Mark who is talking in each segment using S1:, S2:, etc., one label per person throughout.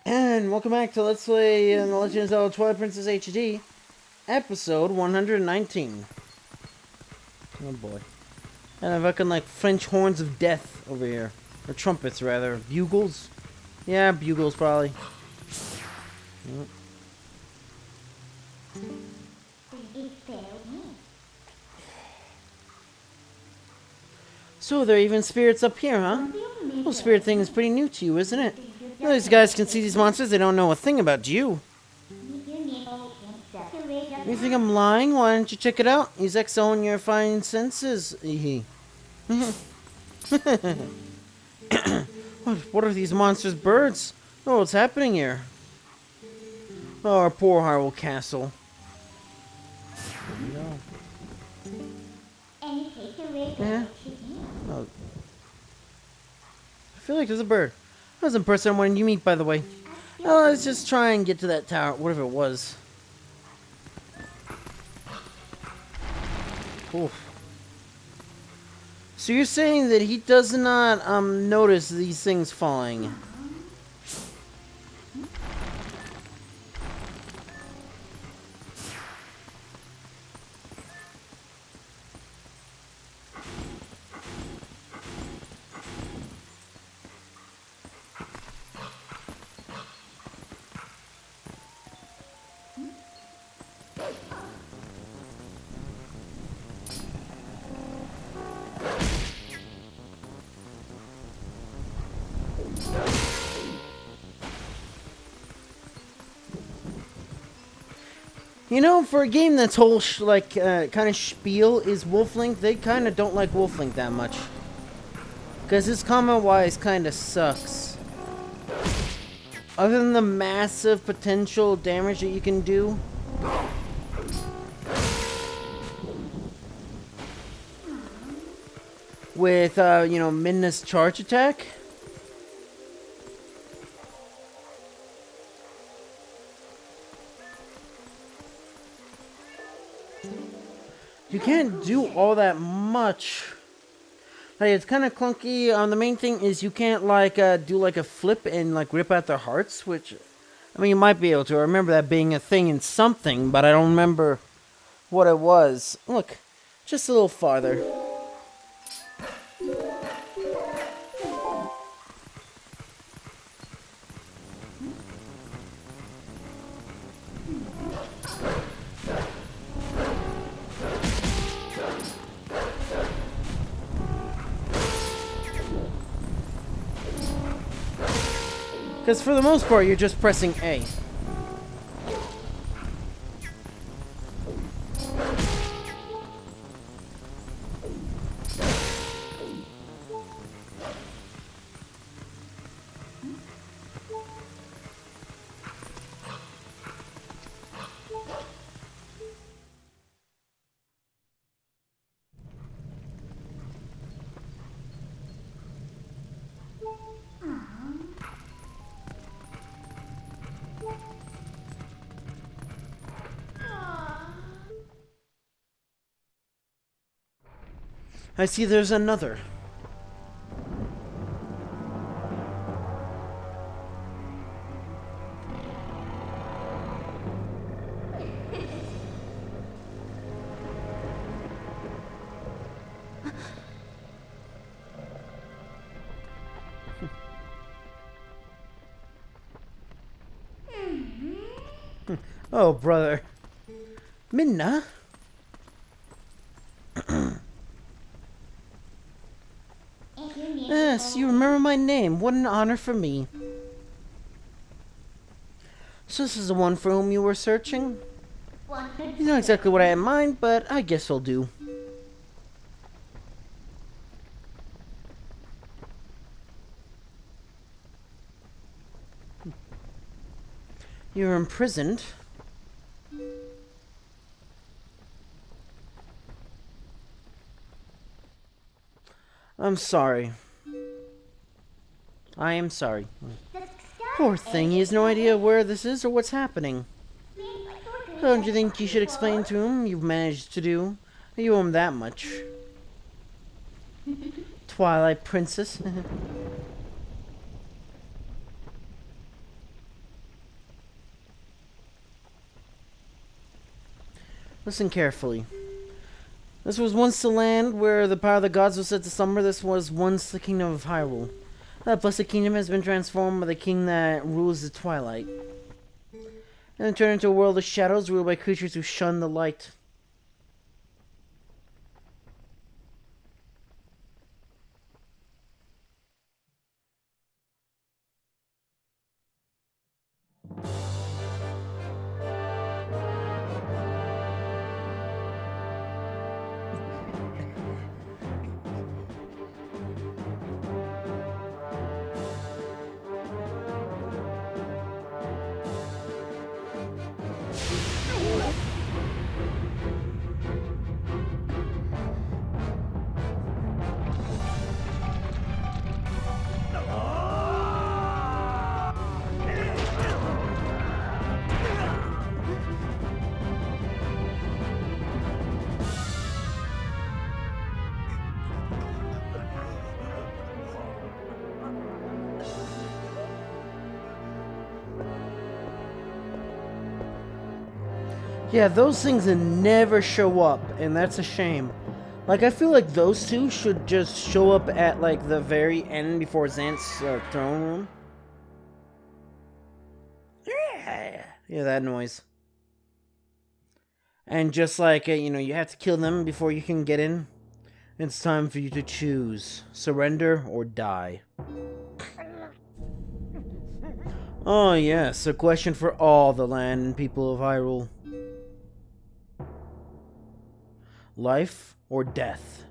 S1: And welcome back to Let's Play The Legend of Zelda Twilight Princess HD, episode 119. Oh boy. And I'm fucking like French horns of death over here. Or trumpets, rather. Bugles? Yeah, bugles, probably. Yep. So there are even spirits up here, huh? Well, spirit thing is pretty new to you, isn't it? Well, these guys can see these monsters, they don't know a thing about you. You think I'm lying? Why don't you check it out? Use XO in your fine senses. What are these monsters' birds? Oh, what's happening here? Oh, our poor Hyrule Castle. No. Yeah. Oh. I feel like there's a bird. That was the person I wanted you meet, by the way. Oh, let's just try and get to that tower, whatever it was. Oof. So you're saying that he does not notice these things falling? You know, for a game that's whole kind of spiel is Wolflink, they kind of don't like Wolflink that much. Because his combat-wise kind of sucks. Other than the massive potential damage that you can do. With, you know, Midna's charge attack. You can't do all that much. Like, it's kind of clunky. The main thing is you can't, like, do, like, a flip and, like, rip out their hearts, which, I mean, you might be able to. I remember that being a thing in something, but I don't remember what it was. Look, just a little farther. Because for the most part, you're just pressing A. I see there's another. Oh, brother. Midna? Yes, you remember my name. What an honor for me. So this is the one for whom you were searching? You know exactly what I had in mind, but I guess I'll do. You're imprisoned. I'm sorry. I am sorry. Poor thing, he has no idea where this is or what's happening. Don't you think you should explain to him you've managed to do? You owe him that much. Twilight Princess. Listen carefully. This was once the land where the power of the gods was said to slumber. This was once the kingdom of Hyrule. That blessed kingdom has been transformed by the king that rules the Twilight. And then turned into a world of shadows ruled by creatures who shun the light. Yeah, those things never show up, and that's a shame. Like, I feel like those two should just show up at, like, the very end before Xant's throne room. Yeah, that noise. And just like, you know, you have to kill them before you can get in. It's time for you to choose. Surrender or die. Oh yes, a question for all the land and people of Hyrule. Life or death?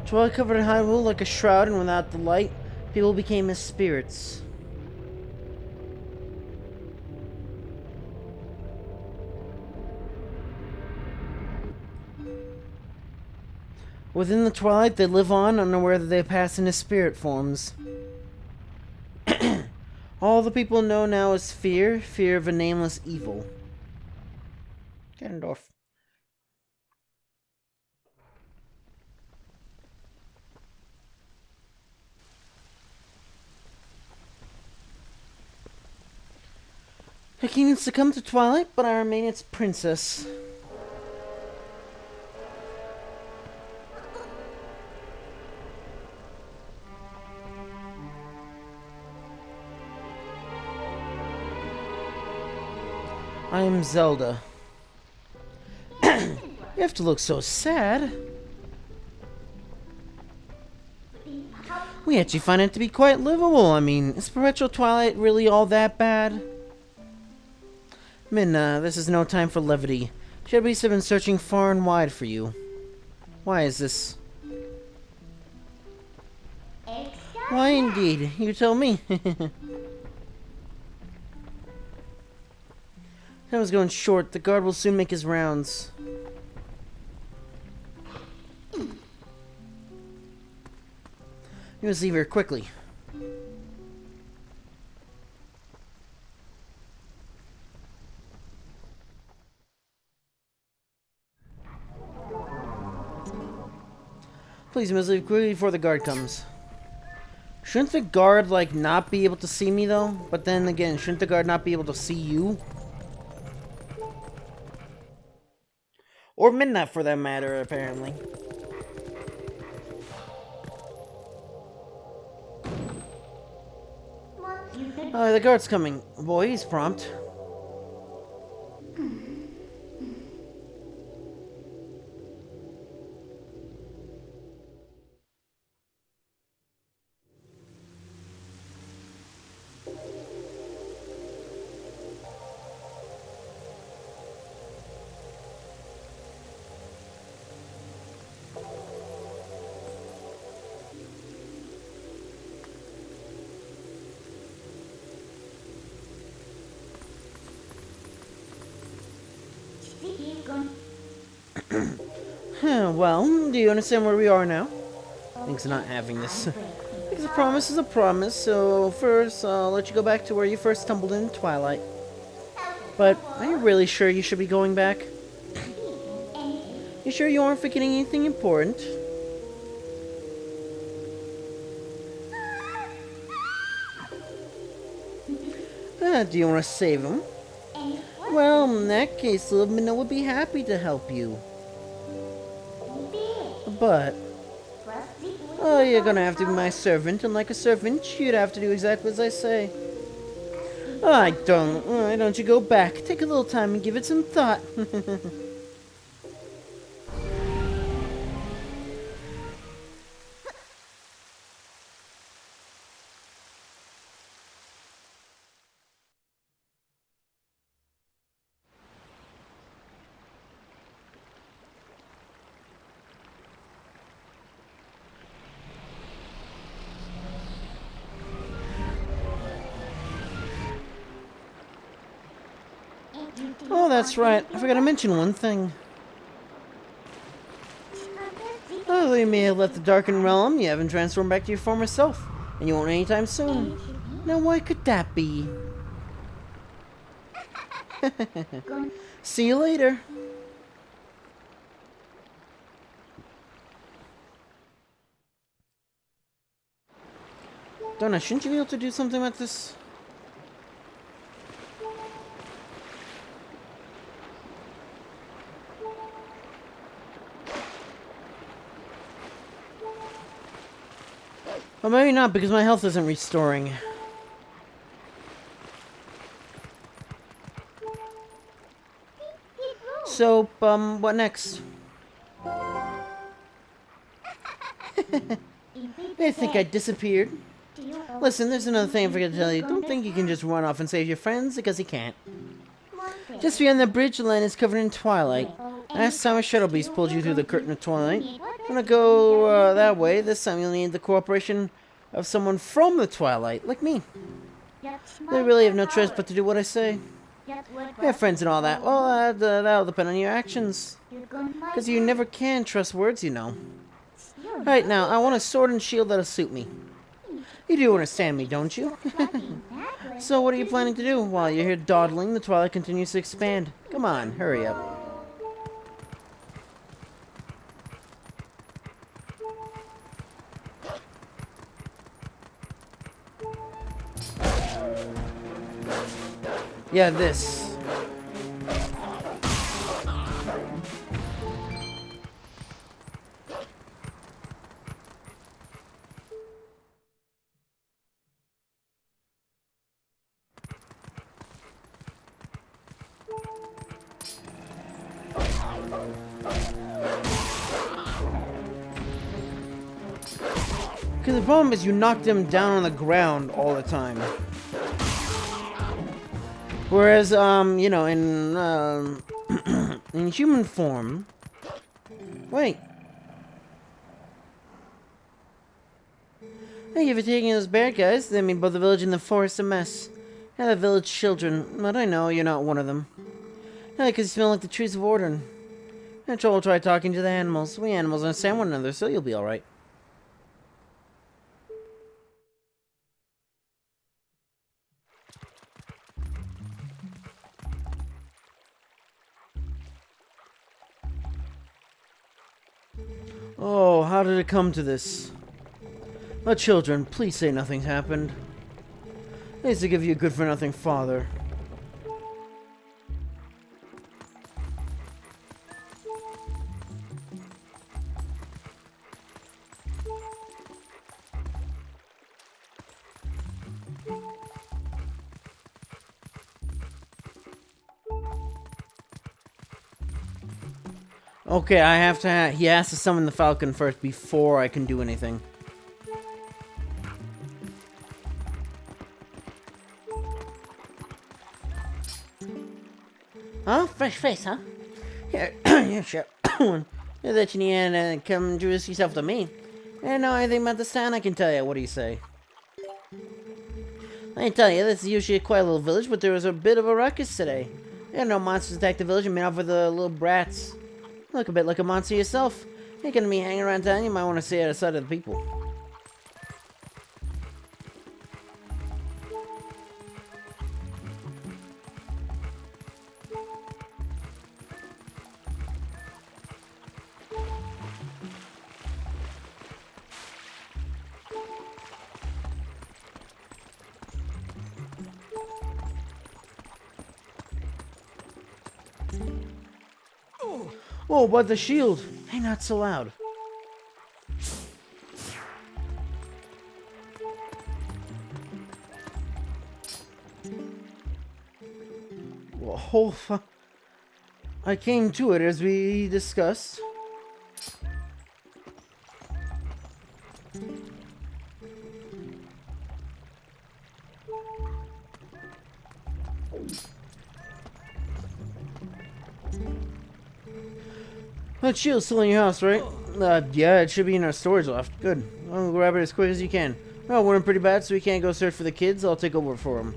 S1: Twilight covered Hyrule like a shroud, and without the light, people became as spirits. Within the Twilight, they live on, unaware that they pass into spirit forms. All the people know now is fear, fear of a nameless evil. Ganondorf. Her kingdom succumbed to Twilight, but I remain its princess. I am Zelda. You have to look so sad. We actually find it to be quite livable. I mean, is Perpetual Twilight really all that bad? Minna, this is no time for levity. Shadowbeasts have been searching far and wide for you. Why is this? Why indeed? You tell me. Time is going short. The guard will soon make his rounds. You must leave here quickly. Please, you must leave quickly before the guard comes. Shouldn't the guard, like, not be able to see me, though? But then again, shouldn't the guard not be able to see you? Or Midnight, for that matter, apparently. The guard's coming. Boy, he's prompt. Well, do you understand where we are now? Thanks for not having this. Because a promise is a promise, so first I'll let you go back to where you first stumbled in Twilight. But are you really sure you should be going back? You sure you aren't forgetting anything important? Do you want to save him? Well, in that case, little Minnow would be happy to help you. But, oh, you're gonna have to be my servant, and like a servant, you'd have to do exactly as I say. Why don't you go back? Take a little time and give it some thought. Oh, that's right. I forgot to mention one thing. Oh, you may have left the darkened realm. You haven't transformed back to your former self. And you won't anytime soon. Now, why could that be? See you later. Donna, shouldn't you be able to do something about this? Well, maybe not, because my health isn't restoring. So, what next? They think I disappeared. Listen, there's another thing I forgot to tell you. Don't think you can just run off and save your friends, because you can't. Just beyond the bridge, the land is covered in twilight. Last time a shuttle beast pulled you through the curtain of twilight. I'm gonna go that way. This time you'll need the cooperation of someone from the twilight, like me. They really have no choice but to do what I say. We have friends and all that. Well, that'll depend on your actions. Because you never can trust words, you know. Right now, I want a sword and shield that'll suit me. You do understand me, don't you? So what are you planning to do? While you're here dawdling, the twilight continues to expand. Come on, hurry up. Yeah, this. Because the problem is you knock them down on the ground all the time. Whereas, you know, in, in human form... Wait. Thank you for taking those bad guys. They made both the village and the forest a mess. Yeah, the village children. But I know you're not one of them. Yeah, because you smell like the trees of Ordon. And Joel tried talking to the animals. We animals understand one another, so you'll be alright. Oh, how did it come to this? Oh, children, please say nothing's happened. I used to give you a good-for-nothing father. Okay, I have to. He has to summon the falcon first before I can do anything. Huh? Fresh face, huh? Yeah, yeah, sure. Yeah, that you need to come introduce yourself to me. I don't know anything about this town, I can tell you. What do you say? I can tell you, this is usually a quiet little village, but there was a bit of a ruckus today. Yeah, no monsters attack the village and made off with the little brats. Look a bit like a monster yourself. You're gonna be hanging around town, you might want to stay out of sight of the people. Oh, but the shield! Hey, not so loud. Whoa, I came to it as we discussed. That shield's still in your house, right? Yeah, it should be in our storage loft. Good. I'll grab it as quick as you can. Oh, went pretty bad, so we can't go search for the kids. I'll take over for him.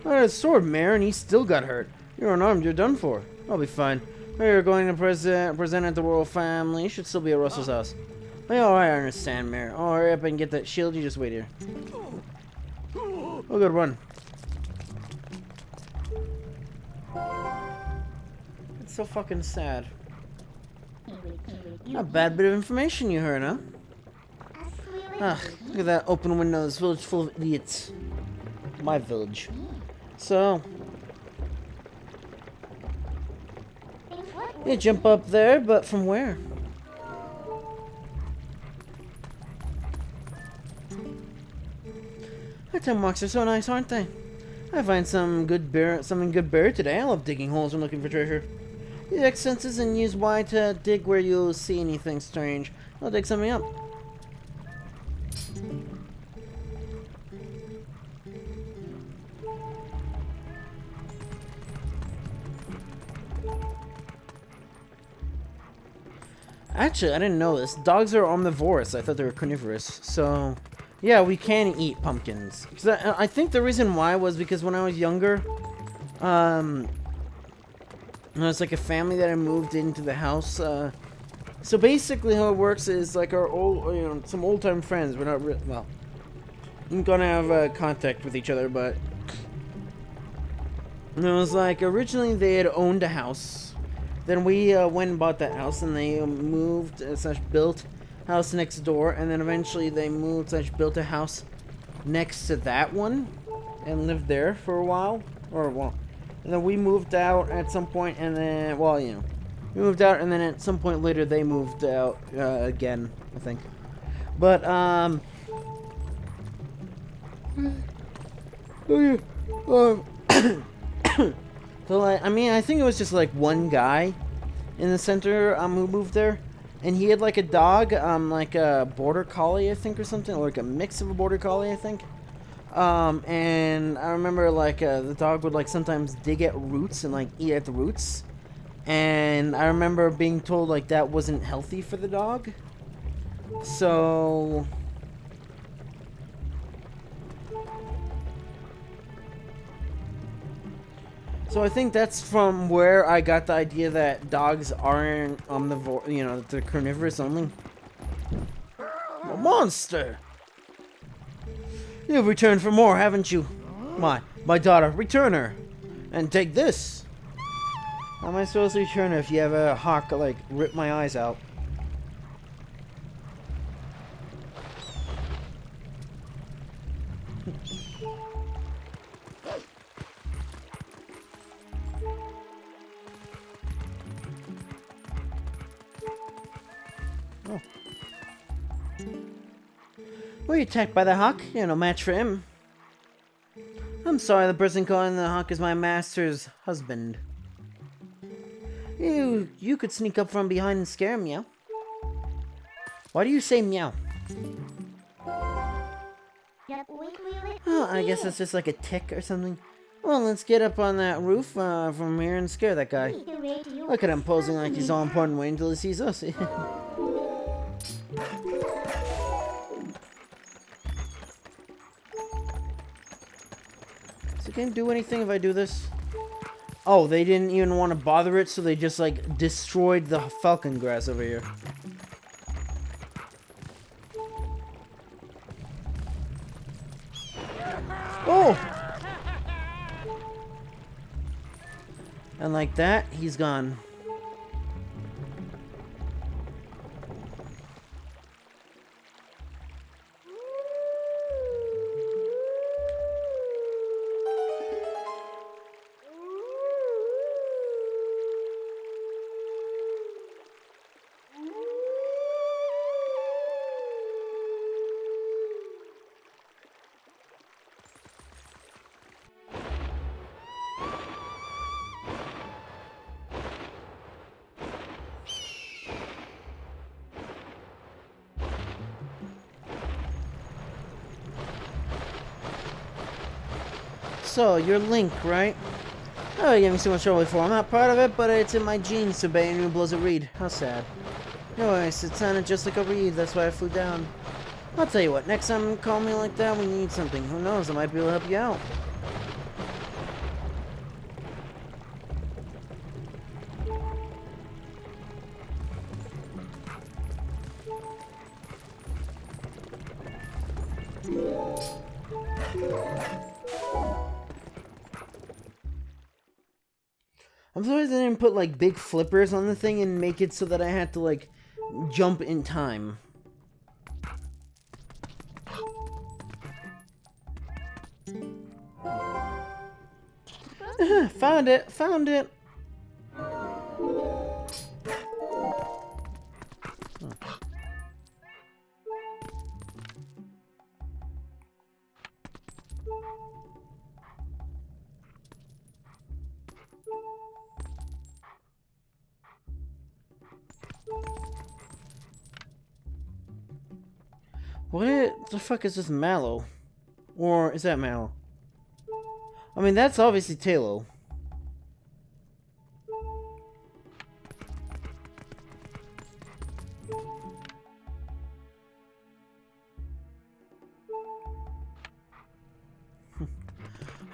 S1: Oh, sword, Mayor, and he still got hurt. You're unarmed. You're done for. I'll be fine. We're going to present at the royal family. You should still be at Russell's house. Oh, yeah, alright, I understand, Mayor. Oh, hurry up and get that shield. You just wait here. Oh, good, run. It's so fucking sad. A bad bit of information you heard, huh? Ah, look at that open windows. Village full of idiots. My village. So, you jump up there, but from where? Our time walks are so nice, aren't they? I find something good buried today. I love digging holes and looking for treasure. Use X senses and use Y to dig where you'll see anything strange. I'll dig something up. Actually, I didn't know this. Dogs are omnivorous. I thought they were carnivorous. So, yeah, we can eat pumpkins. I think the reason why was because when I was younger, it's like a family that I moved into the house. So basically, how it works is like our old, some old-time friends. We're not well. I'm gonna have contact with each other, but it was like originally they had owned a house. Then we went and bought that house, and they moved / built house next door, and then eventually they moved / built a house next to that one, and lived there for a while, and then we moved out at some point, and then we moved out, and then at some point later they moved out again, I think. But so I think it was just like one guy in the center who moved there, and he had like a dog, like a border collie, I think, or something, or like a mix of a border collie, I think. And I remember like the dog would like sometimes dig at roots and like eat at the roots, and I remember being told like that wasn't healthy for the dog. So I think that's from where I got the idea that dogs aren't omnivore, that they're carnivorous only. A monster! You've returned for more, haven't you? My daughter, return her! And take this! How am I supposed to return her if you have a hawk, like, rip my eyes out? Oh. Were you attacked by the hawk? You're no match for him. I'm sorry, the person calling the hawk is my master's husband. You could sneak up from behind and scare him, meow. Why do you say meow? Oh, I guess it's just like a tick or something. Well, let's get up on that roof from here and scare that guy. Look at him posing like he's all important. Wait until he sees us. So can you do anything if I do this? Oh, they didn't even want to bother it, so they just, like, destroyed the falcon grass over here. Oh! And like that, he's gone. So, you're Link, right? Oh, you gave me so much trouble before. I'm not proud of it, but it's in my genes to obey anyone who blows a reed. How sad. Anyways, it sounded just like a reed, that's why I flew down. I'll tell you what, next time you call me like that when you need something, who knows, I might be able to help you out. I'm surprised they didn't put, like, big flippers on the thing and make it so that I had to, like, jump in time. Found it! Found it! What the fuck is this Mallow? Or is that Mallow? I mean, that's obviously Talo.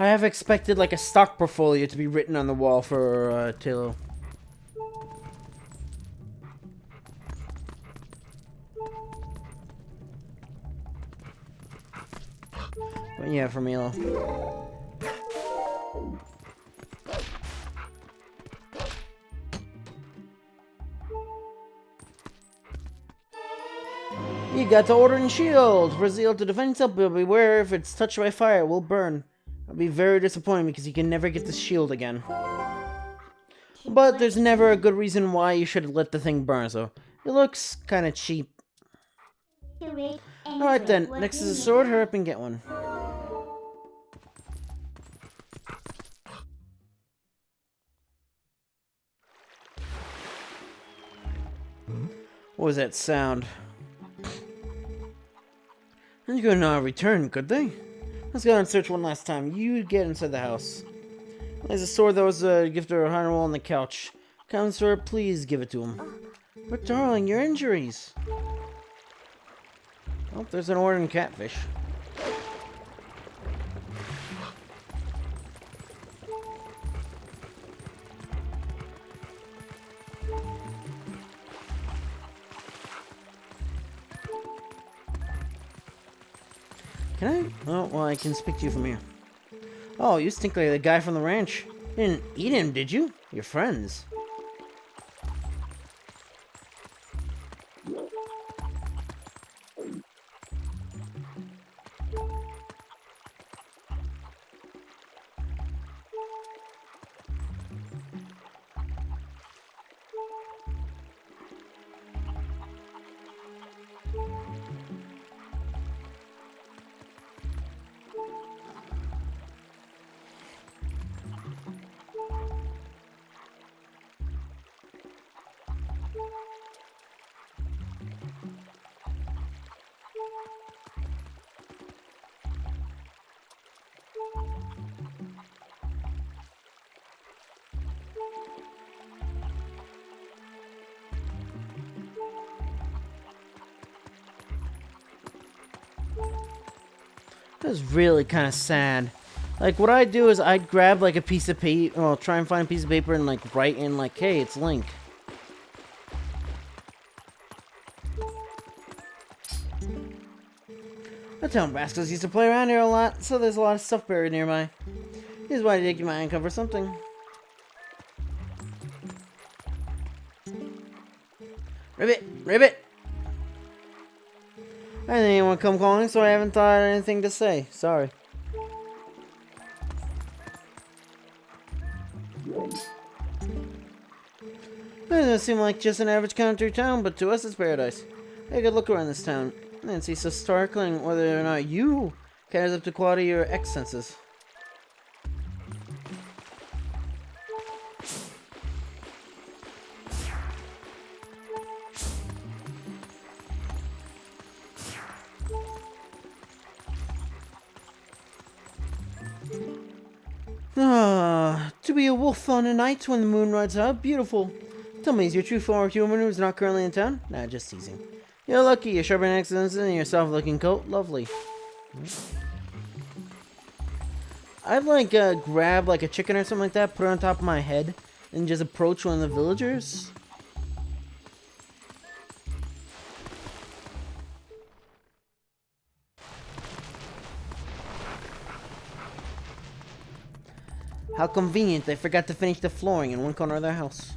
S1: I have expected like a stock portfolio to be written on the wall for Talo. But yeah, for Milo. You got the Ordering Shield! For zeal to defend itself, but beware if it's touched by fire, it will burn. I'll be very disappointed because you can never get the shield again. But there's never a good reason why you should let the thing burn, so it looks kinda cheap. Alright then, next is a sword, hurry up and get one. What was that sound? You could not return, could they? Let's go and search one last time. You get inside the house. There's a sword that was a gift to Hyrule on the couch. Counselor, please give it to him. But darling, your injuries. Oh, there's an ordering catfish. Can I? Oh, well, I can speak to you from here. Oh, you stink like the guy from the ranch. You didn't eat him, did you? You're friends. That was really kind of sad. Like, what I'd do is I'd grab, like, a piece of paper, well, try and find a piece of paper and, like, write in, like, hey, it's Link. The town rascals used to play around here a lot, so there's a lot of stuff buried nearby. Here's why I did get my income for something. Ribbit! Ribbit! I didn't anyone come calling, so I haven't thought of anything to say. Sorry. It doesn't seem like just an average country town, but to us it's paradise. Take a look around this town and see so startling whether or not you catches up to quality your X senses. To be a wolf on a night when the moon rides up, beautiful. Tell me, is your true form of human who's not currently in town? Nah, just teasing. You're lucky, you're sharp in accents and your soft-looking coat, lovely. I'd like grab like a chicken or something like that, put it on top of my head, and just approach one of the villagers. How convenient, they forgot to finish the flooring in one corner of their house.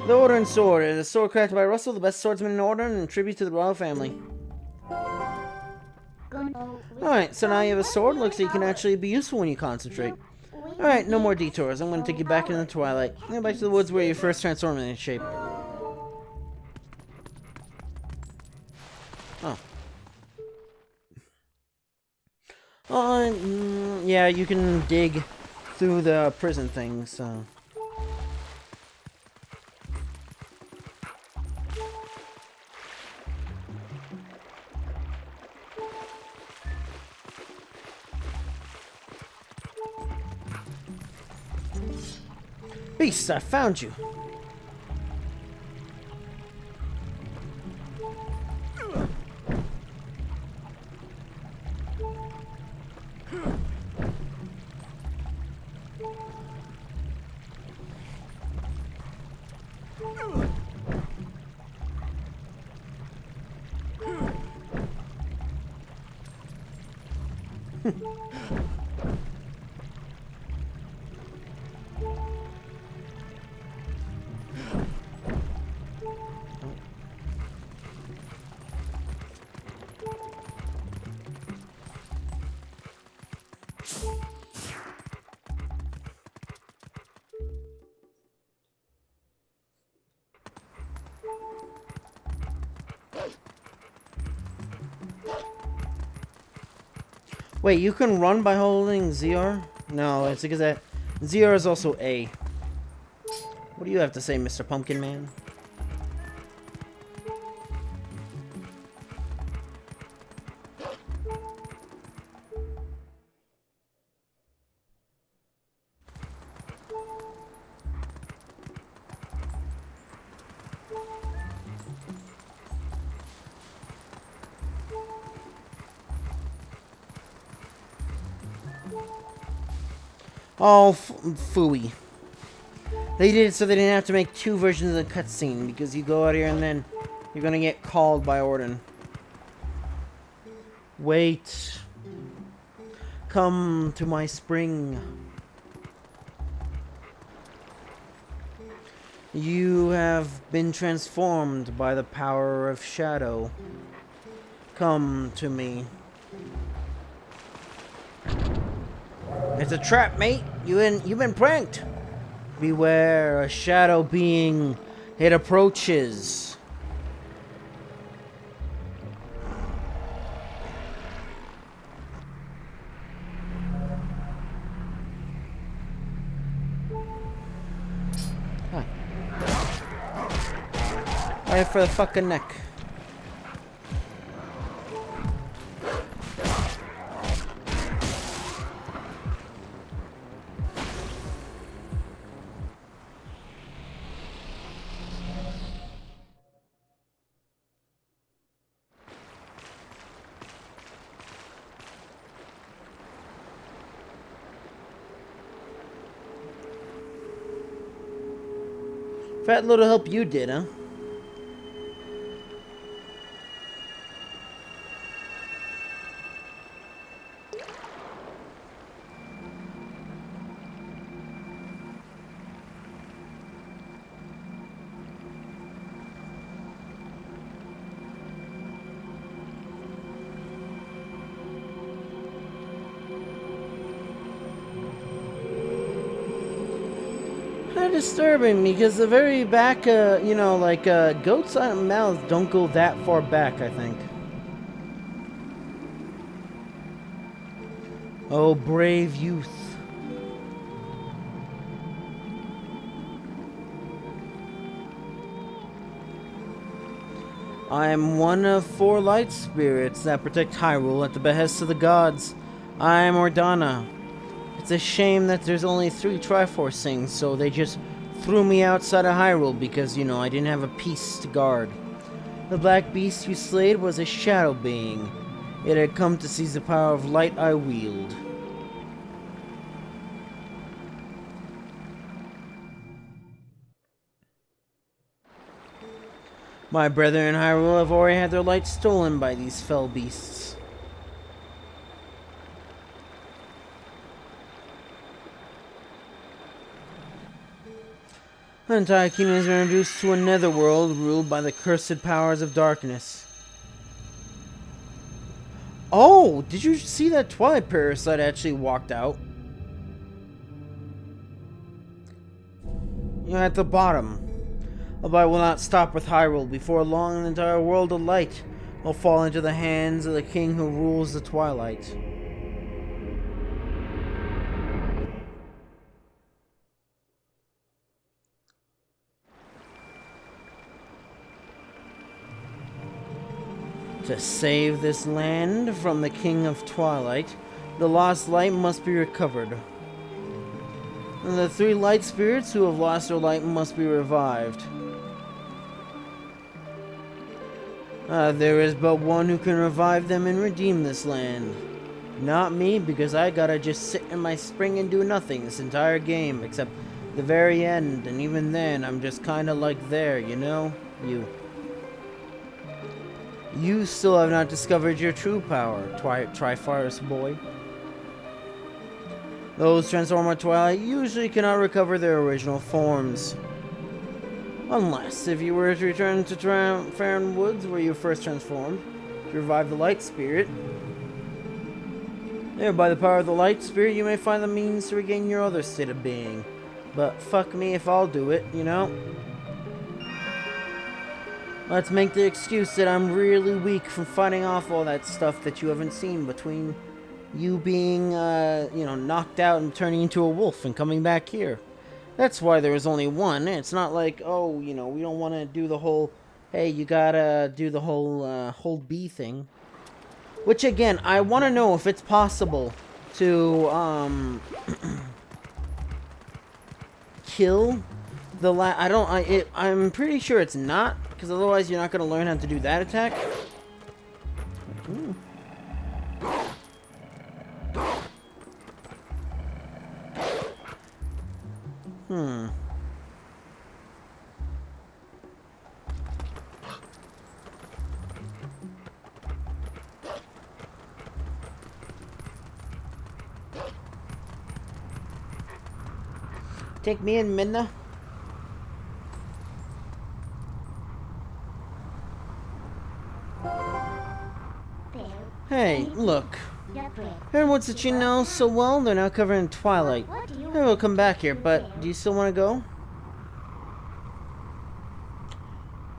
S1: The Order and Sword is a sword crafted by Russell, the best swordsman in Order, and in tribute to the royal family. Alright, so now you have a sword. Looks like you can actually be useful when you concentrate. Alright, no more detours. I'm going to take you back into the Twilight. Go back to the woods where you first transformed into shape. Oh. Yeah, you can dig through the prison thing, so... Beast, I found you. Wait, you can run by holding ZR? No, it's because that ZR is also A. What do you have to say, Mr. Pumpkin Man? Oh, phooey. They did it so they didn't have to make two versions of the cutscene, because you go out here and then you're gonna get called by Orden. Wait. Come to my spring. You have been transformed by the power of shadow. Come to me. It's a trap, mate. You've been pranked. Beware, a shadow being. It approaches. Huh. Right for the fucking neck. Fat little help you did, huh? Kind of disturbing because the very back, you know, like goats' mouths don't go that far back, I think. Oh, brave youth. I am one of 4 light spirits that protect Hyrule at the behest of the gods. I am Ordana. It's a shame that there's only 3 Triforce things, so they just threw me outside of Hyrule because, you know, I didn't have a piece to guard. The black beast you slayed was a shadow being. It had come to seize the power of light I wield. My brethren in Hyrule have already had their light stolen by these fell beasts. The entire kingdom has been reduced to a netherworld ruled by the cursed powers of darkness. Oh, did you see that Twilight parasite actually walked out? You know, at the bottom. But I will not stop with Hyrule. Before long, the entire world of light will fall into the hands of the king who rules the Twilight. To save this land from the King of Twilight, the lost light must be recovered. And the 3 light spirits who have lost their light must be revived. There is but one who can revive them and redeem this land. Not me, because I gotta just sit in my spring and do nothing this entire game, except the very end, and even then, I'm just kinda like there, you know? You still have not discovered your true power, Triforce boy. Those Transformer Twilight usually cannot recover their original forms. Unless, if you were to return to Farron Woods, where you first transformed, to revive the Light Spirit. There, by the power of the Light Spirit, you may find the means to regain your other state of being. But fuck me if I'll do it, you know? Let's make the excuse that I'm really weak from fighting off all that stuff that you haven't seen between you being, you know, knocked out and turning into a wolf and coming back here. That's why there was only one. It's not like, oh, you know, we don't want to do the whole, hey, you gotta do the whole, hold B thing. Which, again, I want to know if it's possible to, kill the I'm pretty sure it's not, because otherwise you're not going to learn how to do that attack. Ooh. Take me in, Minna. Hey, look. Everyone's that you know so well, they're now covered in Twilight. Maybe we'll come back here, but do you still want to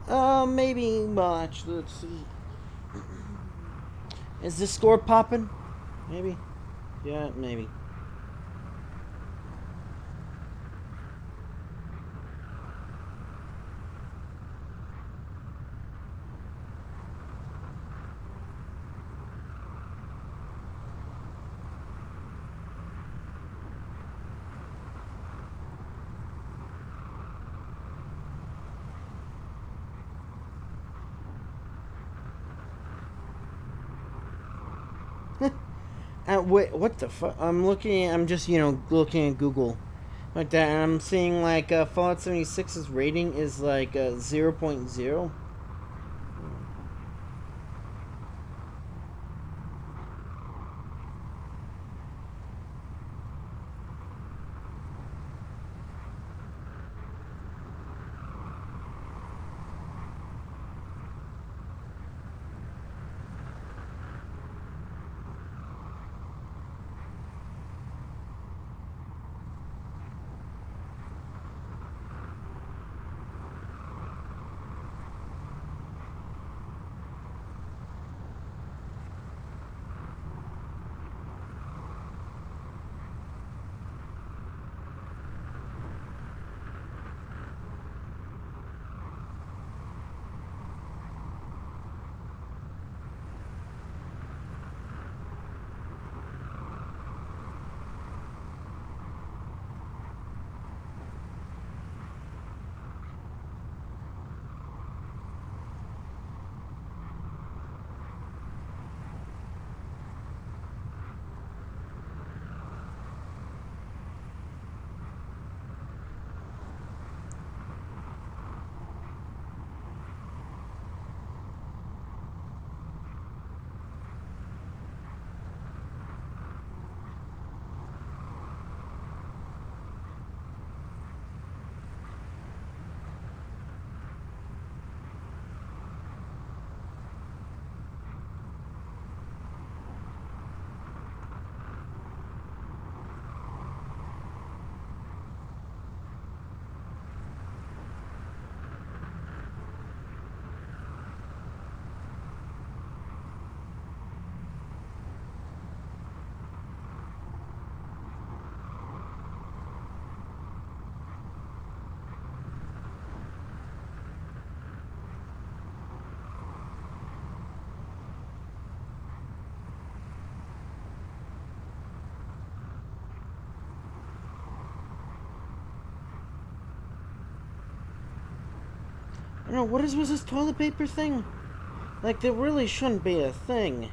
S1: go? Maybe, well, actually, let's see. Is this score popping? Maybe? Yeah, maybe. Wait, what the fuck? I'm just, you know, looking at Google. like that, and I'm seeing like Fallout 76's rating is like 0.0. I don't know, what is with this toilet paper thing? Like, there really shouldn't be a thing.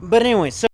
S1: But anyway, so